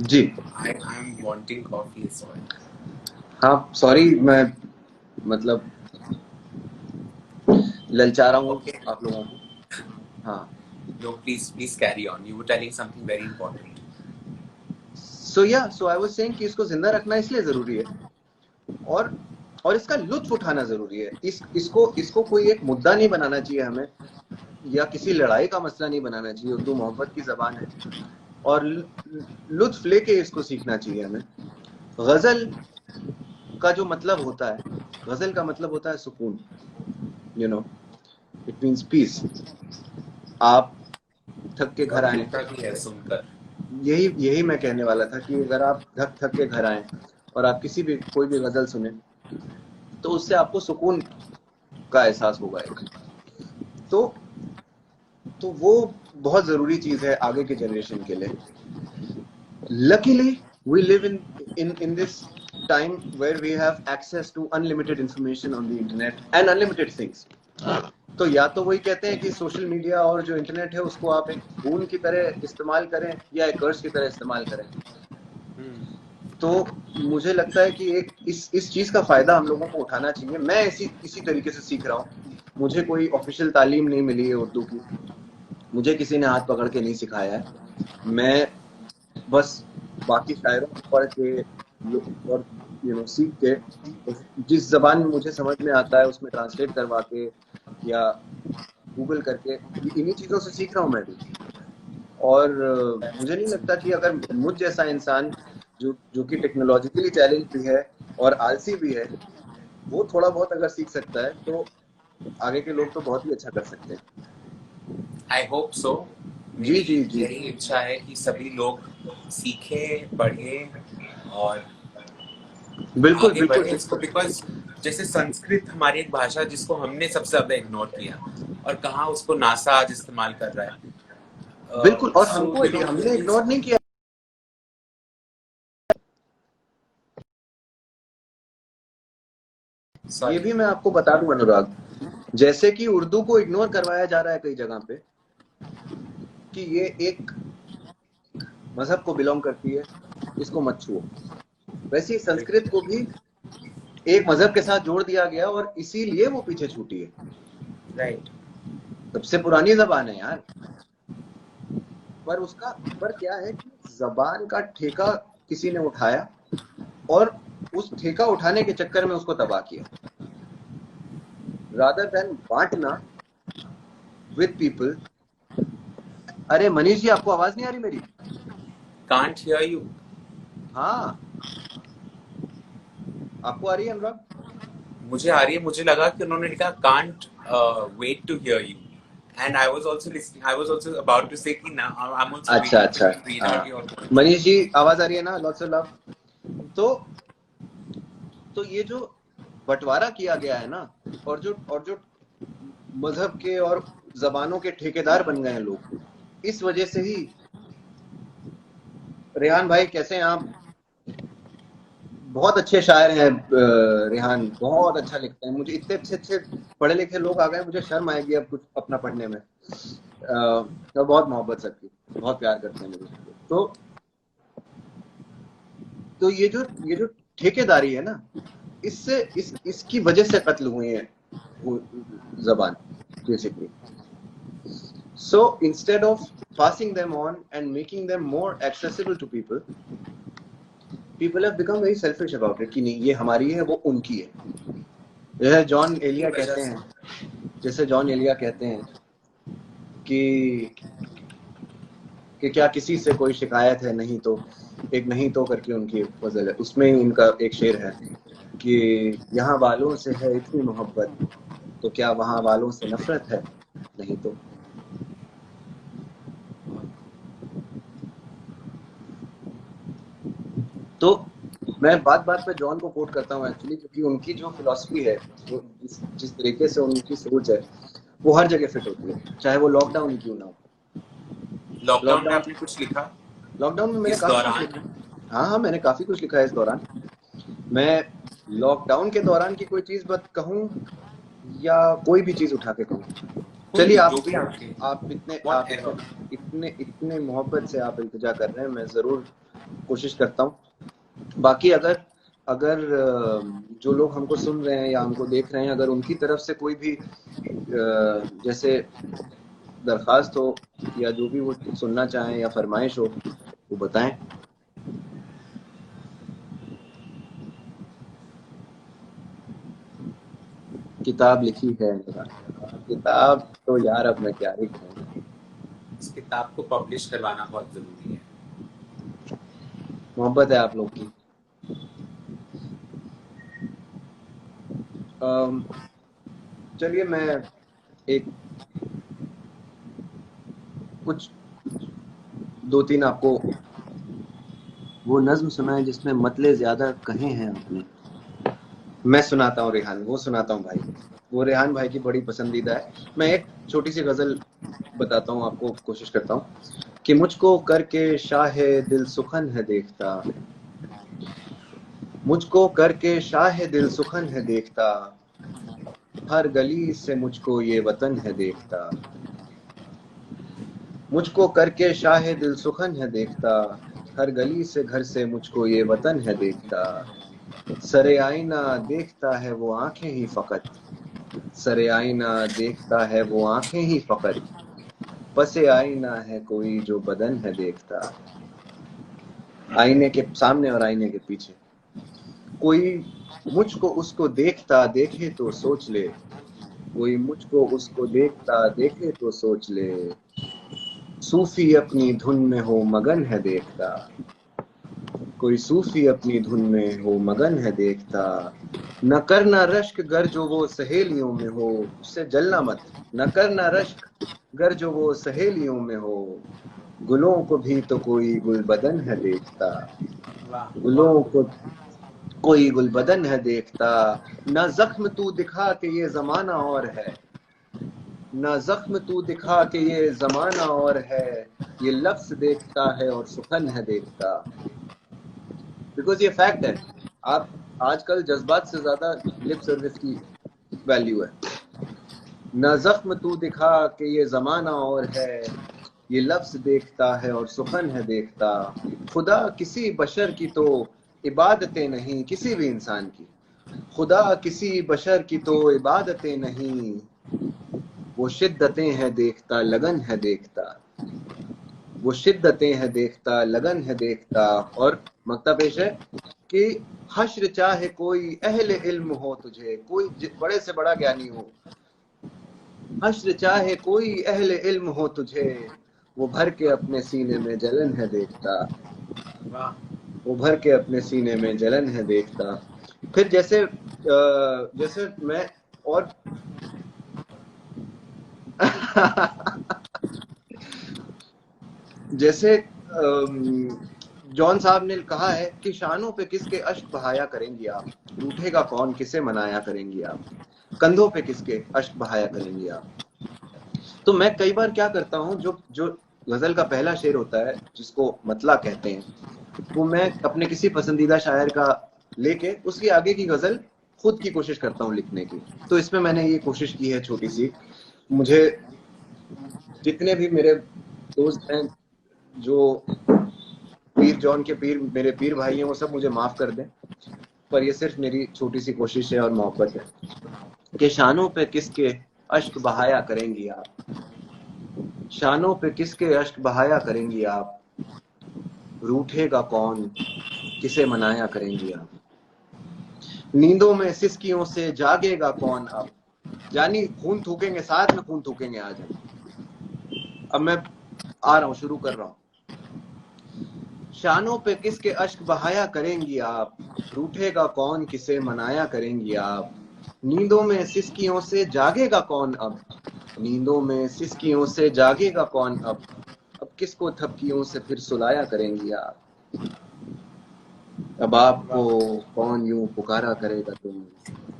ji. I am wanting coffee as well. हाँ सॉरी, मैं मतलब ललचा रहा हूँ ओके, आप लोगों को। हाँ, no please please carry on, you were telling something very important. So I was saying कि इसको जिंदा रखना इसलिए जरूरी है और इसका लुत्फ उठाना जरूरी है। इसको कोई एक मुद्दा नहीं बनाना चाहिए हमें, या किसी लड़ाई का मसला नहीं बनाना चाहिए। उर्दू मोहब्बत की जबान है और लुत्फ लेके इसको सीखना चाहिए हमें। गजल का जो मतलब होता है, गजल का मतलब होता है सुकून, you know, it means peace. आप थक के घर और आए, मिलता भी है सुनकर। यही मैं कहने वाला था कि अगर आप थक के घर आए और आप कोई भी गजल सुने तो उससे आपको सुकून का एहसास होगा एक। तो वो बहुत जरूरी चीज है आगे के जनरेशन के लिए। Luckily we live in this time where we have access to unlimited information on the internet and unlimited things. तो या तो वही कहते हैं कि सोशल मीडिया और जो इंटरनेट है उसको आप एक बोन की तरह इस्तेमाल करें या एक कर्ज की तरह इस्तेमाल करें। तो मुझे लगता है कि एक इस चीज का फायदा हम लोगों को उठाना चाहिए। मैं इसी तरीके से सीख रहा हूँ। मुझे कोई ऑफिशियल तालीम नहीं मिली है उर्दू की, मुझे किसी ने हाथ पकड़ के नहीं सिखाया है। मैं बस बाकी शायरों को पढ़ के और सीख के जिस जबान में मुझे समझ में आता है उसमें ट्रांसलेट करवा के या गूगल करके इन्हीं चीजों से सीख रहा हूँ मैं भी। और मुझे नहीं लगता कि अगर मुझ जैसा इंसान जो कि टेक्नोलॉजिकली चैलेंज भी है और आलसी भी है, वो थोड़ा बहुत अगर सीख सकता है तो आगे के लोग तो बहुत ही अच्छा कर सकते हैं। I hope so. जी जी जी, यही इच्छा है कि सभी लोग सीखे, पढ़े और बिल्कुल आगे बिल्कुल बढ़े इसको, बिल्कुल बिकॉज जैसे संस्कृत हमारी एक भाषा जिसको हमने सबसे ज्यादा इग्नोर किया और कहाँ उसको नासा आज इस्तेमाल कर रहा है। बिल्कुल। और सो हमको यू नो, हमने इग्नोर नहीं किया। ये सॉरी। भी मैं आपको बता दूं अनुराग, जैसे कि उर्दू को इग्नोर करवाया जा रहा है कई जगह पे कि ये एक मजहब को बिलोंग करती है, इसको मत छुओ, वैसे ही संस्कृत को भी एक मजहब के साथ जोड़ दिया गया और इसीलिए वो पीछे छूटी है। राइट। सबसे पुरानी जबान है यार, पर क्या है कि जबान का ठेका किसी ने उठाया और उस ठेका उठाने के चक्कर में उसको तबाह किया। rather than बांटना with people. अरे मनीष जी, आपको आवाज नहीं आ रही मेरी? Can't hear you. हाँ, आपको आ रही है अनुराग? मुझे आ रही है. मुझे लगा कि उन्होंने लिखा can't wait to hear you. And I was also listening. I was also about to say कि now I'm also अच्छा waiting अच्छा, to read out your हाँ मनीष जी, आवाज आ रही है ना? Lots of love. तो ये जो बंटवारा किया गया है ना, और जो मजहब के और जबानों के ठेकेदार बन गए हैं लोग, इस वजह से ही. रेहान भाई कैसे हैं आप? बहुत अच्छे शायर हैं रेहान, बहुत अच्छा लिखते हैं. मुझे इतने अच्छे अच्छे पढ़े लिखे लोग आ गए, मुझे शर्म आएगी अब कुछ अपना पढ़ने में. तो बहुत मोहब्बत सबकी, बहुत प्यार करते हैं मुझे. तो ये जो ठेकेदारी है ना, इससे इसकी वजह से कत्ल हुए हैं वो जबान basically. So instead of passing them on and making them more accessible to people have become very selfish about it कि नहीं ये हमारी है वो उनकी है. जैसे जॉन एलिया कहते हैं कि क्या किसी से कोई शिकायत है? नहीं तो एक नहीं तो करके उनकी गजल है, उसमें इनका एक शेर है कि यहाँ वालों से है इतनी मोहब्बत तो क्या वहाँ वालों से नफरत है? नहीं तो मैं बात पे जॉन को कोट करता हूँ एक्चुअली, क्योंकि उनकी जो फिलॉसफी है, वो जिस तरीके से उनकी सोच है, वो हर जगह फिट होती है, चाहे वो लॉकडाउन क्यों ना हो. लॉकडाउन में आपने कुछ लिखा? लॉकडाउन में मैंने इस काफी दौरान? कुछ लिखा. हाँ, मैंने काफी कुछ लिखा है इस दौरान. मैं लॉकडाउन के दौरान की कोई चीज बात कहूँ या कोई भी चीज उठा के कहूँ? चलिए, आप इतने मोहब्बत से आप इल्तिजा कर रहे हैं, मैं जरूर कोशिश करता हूँ. बाकी अगर जो लोग हमको सुन रहे हैं या हमको देख रहे हैं, अगर उनकी तरफ से कोई भी जैसे दरखास्त हो या जो भी वो सुनना चाहें या फरमाइश हो, वो बताएं. किताब लिखी है, किताब तो यार अब मैं क्या ही कहूँ. इस किताब को पब्लिश करवाना बहुत जरूरी है. मोहब्बत है आप लोग की. चलिए, मैं एक कुछ 2-3 आपको वो नज्म सुनाए जिसमें मतले ज्यादा कहे हैं आपने. मैं सुनाता हूँ रेहान, वो सुनाता हूँ भाई, वो रेहान भाई की बड़ी पसंदीदा है. मैं एक छोटी सी गजल बताता हूँ आपको, कोशिश करता हूँ कि मुझको करके शाहे दिल सुखन है देखता, मुझको करके शाहे दिल सुखन है देखता, हर गली से मुझको ये वतन है देखता. मुझको करके शाहे दिल सुखन है देखता, हर गली से घर से मुझको ये वतन है देखता. सरे आईना देखता है वो आंखें ही फकत, सरे आईना देखता है वो आंखें ही फकत, पसे आईना है कोई जो बदन है देखता. आईने के सामने और आईने के पीछे कोई मुझको उसको देखता देखे तो सोच ले, कोई मुझको उसको देखता देखे तो सोच ले, सूफी अपनी धुन में हो मगन है देखता, कोई सूफी अपनी धुन में हो मगन है देखता. न करना रश्क गर जो वो सहेलियों में हो, उससे जलना मत. न करना रश्क गर जो वो सहेलियों में हो, गुलों को भी तो कोई गुलबदन है देखता, गुलों को कोई गुलबदन है देखता. न जख्म तू दिखा के ये जमाना और है, न जख्म तू दिखा के ये जमाना और है, ये लफ्ज देखता है और सुखन है देखता. बिकॉज ये फैक्ट है, आप आजकल जज्बात से ज्यादा लिप सर्विस की वैल्यू है. न जख्म तू दिखा के ये जमाना और है, ये लफ्ज देखता है और सुखन है देखता. खुदा किसी बशर की तो इबादतें नहीं किसी भी इंसान की, खुदा किसी बशर की तो इबादतें नहीं, वो शिद्दतें हैं देखता लगन है देखता, वो शिद्दतें हैं देखता लगन है देखता. और मक्ता पेश है कि हश्र चाहे कोई अहले इल्म हो तुझे, कोई बड़े से बड़ा ज्ञानी हो, हश्र चाहे कोई अहले इल्म हो तुझे, वो भर के अपने सीने में जलन है देखता, वाह। वो भर के अपने सीने में जलन है देखता। फिर जैसे मैं और जैसे जॉन साहब ने कहा है कि शानों पे किसके अश्क बहाया करेंगी आप, रूठेगा कौन किसे मनाया करेंगी आप, कंधों पे किसके अश्क बहाया करेंगी आप। तो मैं कई बार क्या करता हूँ, जो जो गजल का पहला शेर होता है जिसको मतला कहते हैं, वो मैं अपने किसी पसंदीदा शायर का लेके उसकी आगे की गजल खुद की कोशिश करता हूँ लिखने की। तो इसमें मैंने ये कोशिश की है छोटी सी। मुझे जितने भी मेरे दोस्त हैं जो पीर जॉन के पीर मेरे पीर भाई हैं, वो सब मुझे माफ कर दें, पर ये सिर्फ मेरी छोटी सी कोशिश है और मोहब्बत है कि शानों पे किसके अश्क बहाया करेंगी आप, शानों पे किसके अश्क बहाया करेंगी आप, रूठेगा कौन किसे मनाया करेंगी आप, नींदों में सिसकियों से जागेगा कौन अब, यानी खून थूकेंगे, साथ में खून थूकेंगे आज हम। अब मैं आ रहा हूं, शुरू कर रहा हूं। शानों पे किसके अश्क बहाया करेंगी आप, रूठेगा कौन किसे मनाया करेंगी आप, नींदों में सिसकियों से जागेगा कौन अब, नींदों में सिसकियों से जागेगा कौन अब किसको थपकियों से फिर सुलाया करेंगी आप, अब आपको कौन यूं पुकारा करेगा तुम,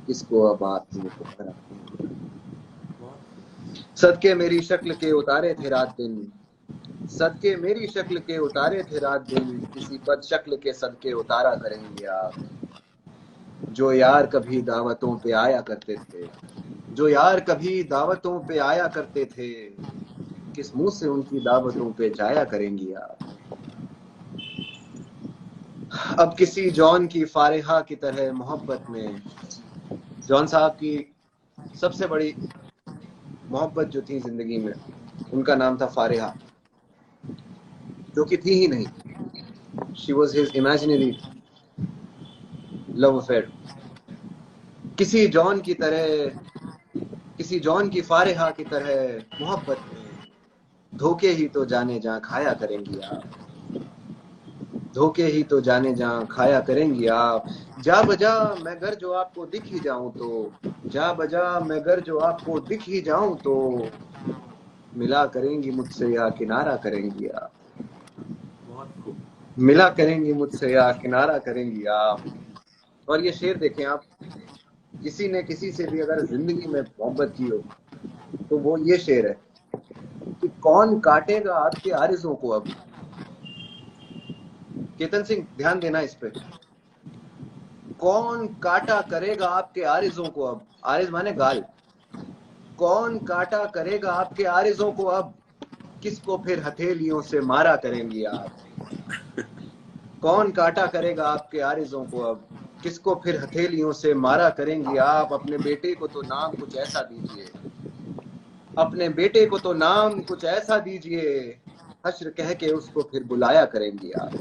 किसको अब आप यूं पुकारा करेंगे। सदके मेरी शक्ल के उतारे थे रात दिन, सदके मेरी शक्ल के उतारे थे रात दिन, किसी बद शक्ल के सदके उतारा करेंगे आप, जो यार कभी दावतों पे आया करते थे, जो यार कभी दावतों पे आया करते थे, किस मुंह से उनकी दावतों पे जाया करेंगी आप। अब किसी जॉन की फारिहा की तरह मोहब्बत में, जॉन साहब की सबसे बड़ी मोहब्बत जो थी जिंदगी में, उनका नाम था फारिहा, जो कि थी ही नहीं, she was his imaginary love affair. किसी जॉन की तरह, किसी जॉन की फारिहा की तरह मोहब्बत में, धोखे ही तो जाने जहां खाया करेंगी आप, धोखे ही तो जाने जहां खाया करेंगी आप, जा बजा मैं घर जो आपको दिख ही जाऊं तो, जा बजा मैं घर जो आपको दिख ही जाऊं तो, मिला करेंगी मुझसे या किनारा करेंगी आप, मिला करेंगी मुझसे या किनारा करेंगी आप। और ये शेर देखें आप, किसी ने किसी से भी अगर जिंदगी में मोहब्बत की हो तो वो ये शेर है कि कौन काटेगा आपके आरिज़ों को अब। केतन सिंह ध्यान देना इस पे, कौन काटा करेगा आपके आरिज़ों को अब, आरिज़ माने गाल, कौन काटा करेगा आपके आरिज़ों को अब, किसको फिर हथेलियों से मारा करेंगी आप, कौन काटा करेगा आपके आरिज़ों को अब, किसको फिर हथेलियों से मारा करेंगी आप। अपने बेटे को तो नाम कुछ ऐसा दीजिए, अपने बेटे को तो नाम कुछ ऐसा दीजिए, हश्र कह के उसको फिर बुलाया करेंगी आप।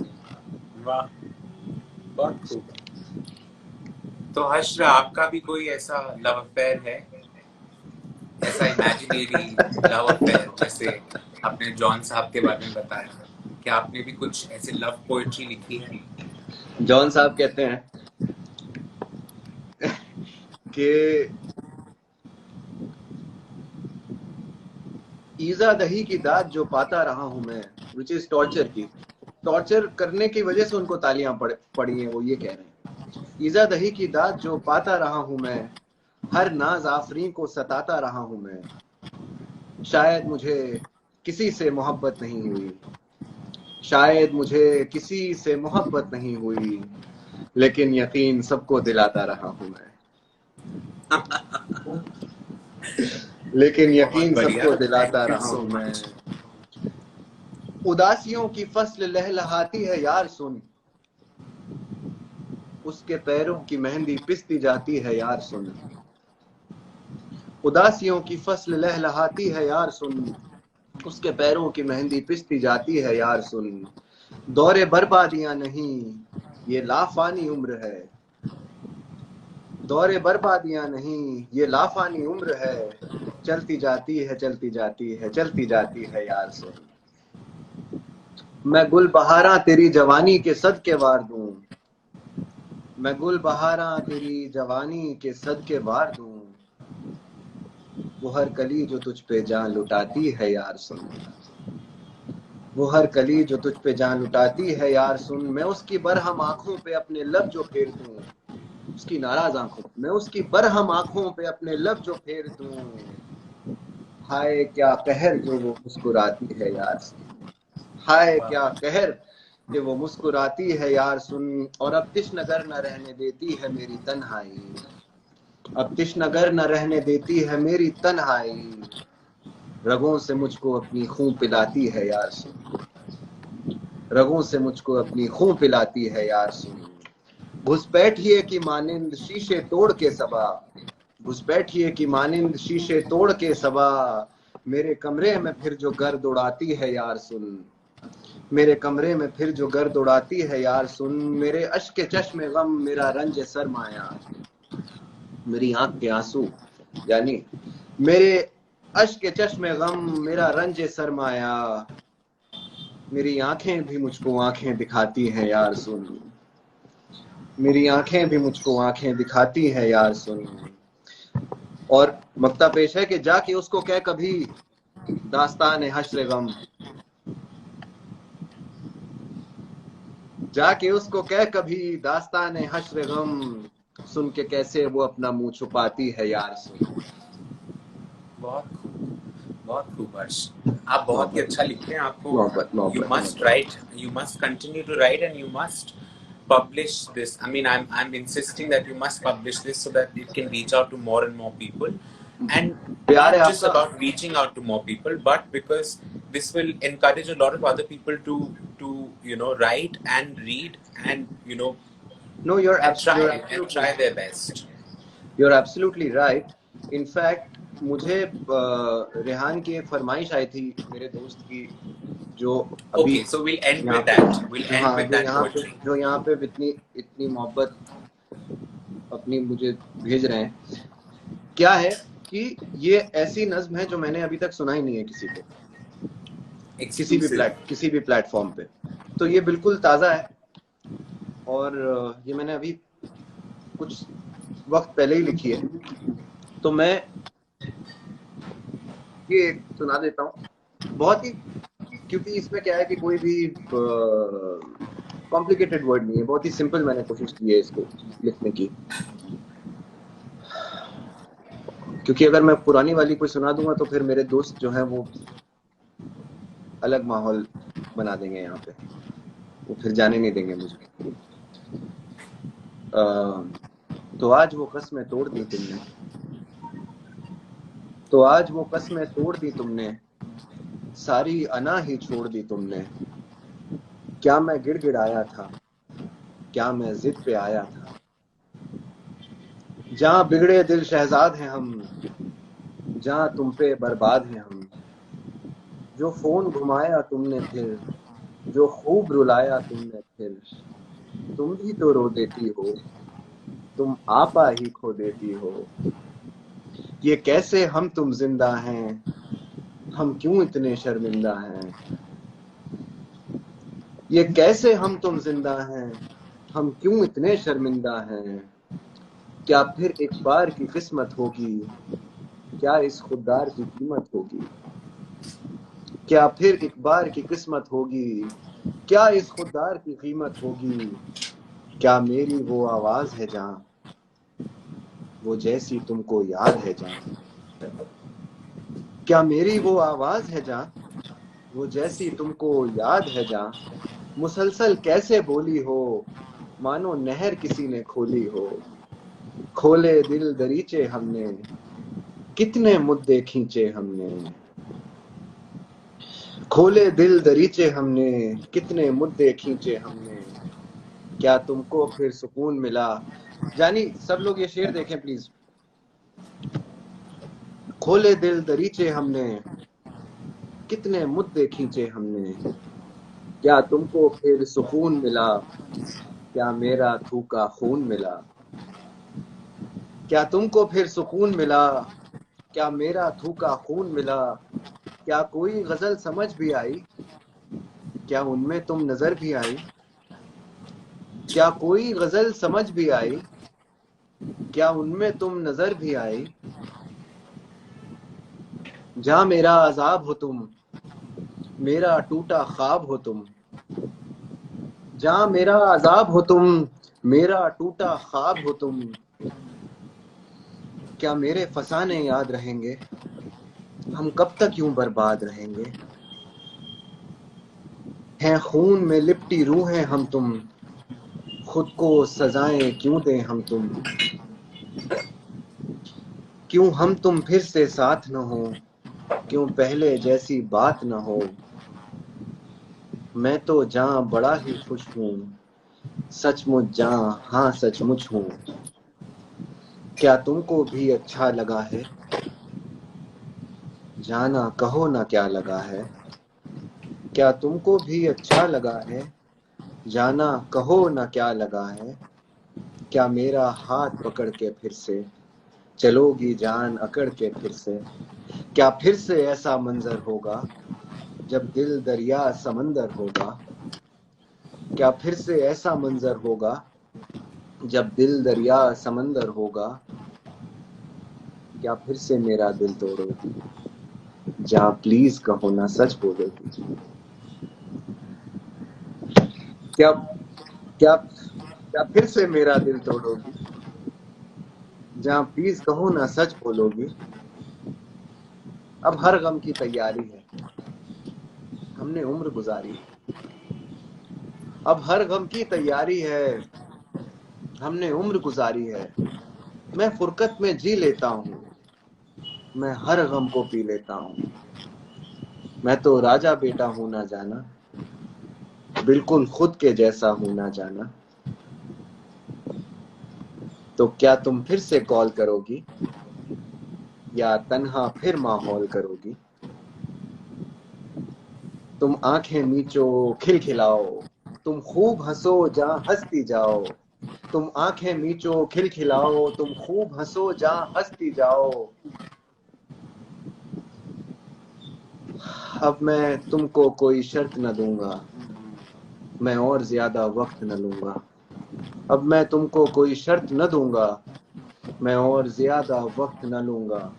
वाह, बहुत खूब। तो हश्र, आपका भी कोई ऐसा लव अफेयर है, ऐसा इमेजिनरी लव अफेयर, जैसे आपने जॉन साहब के बारे में बताया, क्या आपने भी कुछ ऐसे लव पोएट्री लिखी है? जॉन साहब कहते हैं कि ईजा दही की दाद जो पाता रहा हूं मैं, विच इज टॉर्चर की, टॉर्चर करने की वजह से उनको तालियां पड़ी हैं, वो ये कह रहे हैं, ईजा दही की दाद जो पाता रहा हूं मैं, हर नाज आफरीन को सताता रहा हूं मैं, शायद मुझे किसी से मोहब्बत नहीं हुई, शायद मुझे किसी से मोहब्बत नहीं हुई, लेकिन यकीन सबको दिलाता रहा हूं मैं, लेकिन यकीन सबको दिलाता रहा हूं मैं। उदासियों की फसल लहलहाती है यार सुन, उसके पैरों की मेहंदी पिसती जाती है यार सुन, उदासियों की फसल लहलहाती है यार सुन, उसके पैरों की मेहंदी पिसती जाती है यार सुन, दौरे बर्बादियां नहीं ये लाफानी उम्र है, दौरे बर्बादियां नहीं, ये लाफानी उम्र है, चलती जाती है चलती जाती है चलती जाती है यार सुन। मैं गुल बहारा तेरी जवानी के सदके वार दूं, मैं गुल बहारा तेरी जवानी के सदके वार दूं, वो हर कली जो तुझ पे जान लुटाती है यार सुन, वो हर कली जो तुझ पे जान लुटाती है यार सुन। मैं उसकी बरहम आंखों पे अपने लब जो फेर दूं, उसकी नाराज आंखों, मैं उसकी बरहम आंखों पे अपने लब जो फेर दूं, हाय क्या कहर जो वो मुस्कुराती है यार सुन, हाय क्या कहर कि वो मुस्कुराती है यार सुन। और अब तिश्नगर न रहने देती है मेरी तन्हाई, अब तिश्नगर न रहने देती है मेरी तन्हाई, रगों से मुझको अपनी खून पिलाती है यार सुन, रगों से मुझको अपनी खून पिलाती है यार सुन। घुसपैठिए की मानिंद शीशे तोड़ के सबा, घुसपैठिए की मानिंद शीशे तोड़ के सबा, मेरे कमरे में फिर जो गर्द उड़ाती है यार सुन, मेरे कमरे में फिर जो गर्द उड़ाती है यार सुन। मेरे अश्क चश्मे गम मेरा रंज सरमाया, मेरी आंख के आंसू यानी मेरे अश्क चश्मे गम मेरा रंज सरमाया, मेरी आंखें भी मुझको आंखें दिखाती हैं यार सुन, मेरी आंखें भी मुझको आंखें दिखाती हैं यार सुन। और मक्ता पेश है कि जाके उसको कह कभी दास्तान हश्र गम, जाके उसको कह कभी दास्तान हश्र गम, सुन के कैसे वो अपना मुंह छुपाती है यार सुन। बहुत खूब हर्ष, आप बहुत ही अच्छा लिखते हैं। आपको मोहब्बत you must write, you must continue to write and you must publish this. I mean, I'm insisting that you must publish this so that it can reach out to more and more people, and प्यार not है just आपका। about reaching out to more people, but because this will encourage a lot of other people to write and read and No, you're try their best. You're absolutely right. In fact, मुझे रेहान की एक फरमाइश आई थी मेरे दोस्त की, जो अभी Okay, so we'll end with that. We'll end हाँ, with that poetry. जो यहाँ पे इतनी इतनी मोहब्बत अपनी मुझे भेज रहे हैं। क्या है कि ये ऐसी नज्म है जो मैंने अभी तक सुनाई नहीं है किसी को, किसी भी प्लेटफॉर्म पे। तो ये बिल्कुल ताज़ा है और ये मैंने अभी कुछ वक्त पहले ही लिखी है, तो मैं ये सुना देता हूँ। बहुत ही, क्योंकि इसमें क्या है कि कोई भी कॉम्प्लिकेटेड वर्ड नहीं है, बहुत ही सिंपल मैंने कोशिश की है इसको लिखने की, क्योंकि अगर मैं पुरानी वाली कोई सुना दूंगा तो फिर मेरे दोस्त जो हैं वो अलग माहौल बना देंगे यहाँ पे, वो फिर जाने नहीं देंगे मुझे। तो आज वो कस्में तोड़ दी तुमने, तो आज वो कस्में तोड़ दी तुमने, सारी अना ही छोड़ दी तुमने। क्या मैं गिड़गिड़ाया था, क्या मैं जिद पे आया था, जहां बिगड़े दिल शहजाद हैं हम, जहां तुम पे बर्बाद हैं हम। जो फोन घुमाया तुमने फिर, जो खूब रुलाया तुमने फिर, तुम भी तो रो देती हो, तुम आपा ही खो देती हो। ये कैसे हम तुम जिंदा हैं, हम क्यों इतने शर्मिंदा हैं। ये कैसे हम तुम जिंदा हैं, हम क्यों इतने शर्मिंदा हैं। क्या फिर एक बार की किस्मत होगी, क्या इस खुददार की कीमत होगी। क्या फिर एक बार की किस्मत होगी, क्या इस खुददार की कीमत होगी। क्या मेरी वो आवाज है जहां, वो जैसी तुमको याद है जहां। क्या मेरी वो आवाज है जहां, वो जैसी तुमको याद है जहां। मुसलसल कैसे बोली हो, मानो नहर किसी ने खोली हो। खोले दिल दरीचे हमने, कितने मुद्दे खींचे हमने। खोले दिल दरीचे हमने, कितने मुद्दे खींचे हमने। क्या तुमको फिर सुकून मिला। जानी सब लोग ये शेर देखें प्लीज। खोले दिल दरीचे हमने, कितने मुद्दे खींचे हमने। क्या तुमको फिर सुकून मिला। क्या मेरा थूका खून मिला, क्या तुमको फिर सुकून मिला, क्या मेरा थूका खून मिला, क्या कोई गजल समझ भी आई, क्या उनमें तुम नजर भी आई, क्या कोई गजल समझ भी आई, क्या उनमें तुम नजर भी आई, जहां मेरा अजाब हो तुम, मेरा टूटा ख्वाब हो तुम, जहां मेरा अजाब हो तुम, मेरा टूटा ख्वाब हो तुम, क्या मेरे फसाने याद रहेंगे, हम कब तक यूं बर्बाद रहेंगे, हैं खून में लिपटी रूहें हम तुम, खुद को सजाएं क्यों दें हम तुम, क्यों हम तुम फिर से साथ न हो, क्यों पहले जैसी बात न हो, मैं तो जहां बड़ा ही खुश हूं, सचमुच जहां हाँ सचमुच हूं, क्या तुमको भी अच्छा लगा है, जाना कहो ना क्या लगा है, क्या तुमको भी अच्छा लगा है, जाना कहो ना क्या लगा है, क्या मेरा हाथ पकड़ के फिर से चलोगी जान अकड़ के फिर से, क्या फिर से ऐसा मंजर होगा जब दिल दरिया समंदर होगा, क्या फिर से ऐसा मंजर होगा जब दिल दरिया समंदर होगा, क्या फिर से मेरा दिल तोड़ोगी, जहाँ प्लीज कहो ना सच बोलोगी, क्या क्या क्या फिर से मेरा दिल तोड़ोगी, जहाँ प्लीज कहो ना सच बोलोगी, अब हर गम की तैयारी है, हमने उम्र गुजारी है, अब हर गम की तैयारी है, हमने उम्र गुजारी है, मैं फुरकत में जी लेता हूँ, मैं हर गम को पी लेता हूँ, मैं तो राजा बेटा हूँ ना जाना, बिल्कुल खुद के जैसा हूँ ना जाना, तो क्या तुम फिर से कॉल करोगी या तन्हा फिर माहौल करोगी, तुम आंखें नीचो खिलखिलाओ, तुम खूब हंसो जहां हंसती जाओ, तुम आंखें मीचो खिलखिलाओ, तुम खूब हंसो जहां हंसती जाओ, अब मैं तुमको कोई शर्त न दूंगा, मैं और ज्यादा वक्त न लूंगा, अब मैं तुमको कोई शर्त न दूंगा, मैं और ज्यादा वक्त न लूंगा,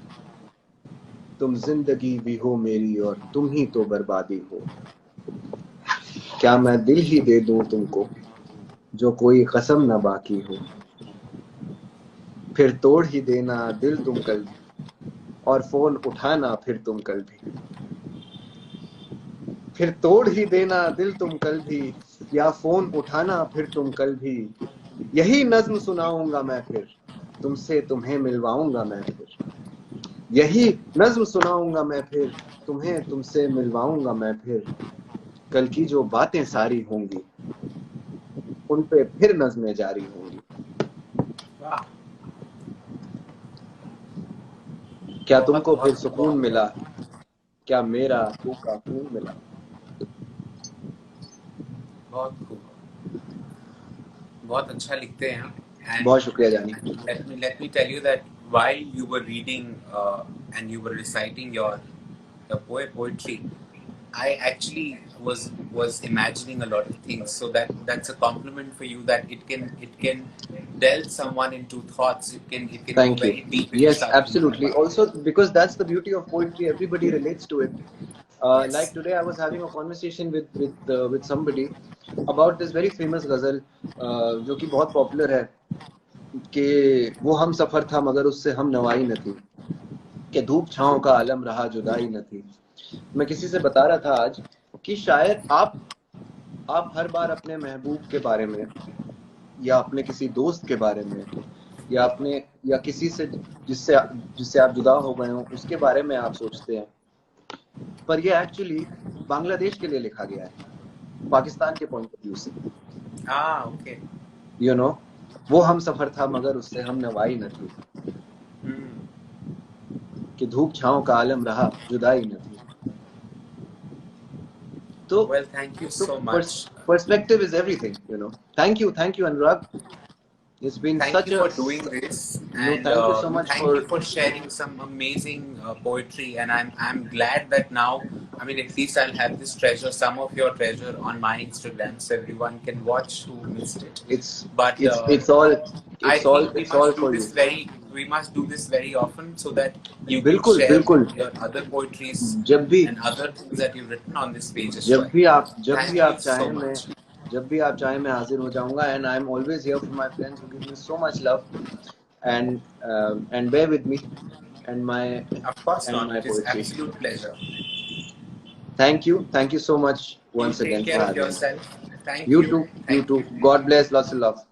तुम जिंदगी भी हो मेरी और तुम ही तो बर्बादी हो, क्या मैं दिल ही दे दूं तुमको जो कोई कसम न बाकी हो, फिर तोड़ ही देना दिल तुम कल भी, और फोन उठाना फिर तुम कल भी, फिर तोड़ ही देना दिल तुम कल भी, या फोन उठाना फिर तुम कल भी, यही नज्म सुनाऊंगा मैं फिर, तुमसे तुम्हें मिलवाऊंगा मैं फिर, यही नज्म सुनाऊंगा मैं फिर, तुम्हें तुमसे मिलवाऊंगा मैं फिर, कल की जो बातें सारी होंगी उन पे फिर नज्में जारी होंगी, वाह, क्या बहुत तुमको फिर बहुत सुकून मिला, क्या मेरा थूका खून मिला। बहुत खूब, बहुत अच्छा लिखते हैं आप. बहुत शुक्रिया जानी। And let me tell you that while you were reading and you were reciting your poetry, I actually was imagining a lot of things. So that's a compliment for you that it can delve someone into thoughts. It can go Thank you. very deep if you Yes, start thinking absolutely. about Also, because that's the beauty of poetry, everybody relates to it. it. Yes. Like today, I was having a conversation with somebody about this very famous ghazal, जो कि बहुत popular है, कि वो हम सफर था मगर उससे हम नवाई न थी, कि धूप छांव का आलम रहा जुदाई न थी। मैं किसी से बता रहा था आज कि शायद आप हर बार अपने महबूब के बारे में या अपने किसी दोस्त के बारे में या अपने या किसी से जिससे जिससे आप जुदा हो गए हो उसके बारे में आप सोचते हैं, पर ये एक्चुअली बांग्लादेश के लिए लिखा गया है, पाकिस्तान के पॉइंट ऑफ व्यू से। Okay. यू नो, वो हम सफर था मगर उससे हम नवाई न थी, कि धूप छांव का आलम रहा जुदाई न थी। तो Well, thank you so much. perspective is everything, you know. Thank you, Anurag. It's been Thank such you a for doing this, no. and Thank you so much thank you for sharing some amazing poetry. And I'm glad that now, I mean, at least I'll have this treasure, some of your treasure, on my Instagram, so everyone can watch who missed it. It's But it's all I it's all think we it's all must do for you. this we must do this very often, so that you can बिल्कुल share बिल्कुल. your other poetries जब भी and other things that you've written on this page as जब well. भी आप Thank you so चाहें मैं much. जब भी आप चाहें मैं हाजिर हो जाऊंगा. And I'm always here for my friends who give me so much love and bear with me and Of course not. my It is poetry. absolute pleasure. Thank you so much You once take again for care of having me. yourself. Thank You you. too, you Thank too. you. God bless, lots of love.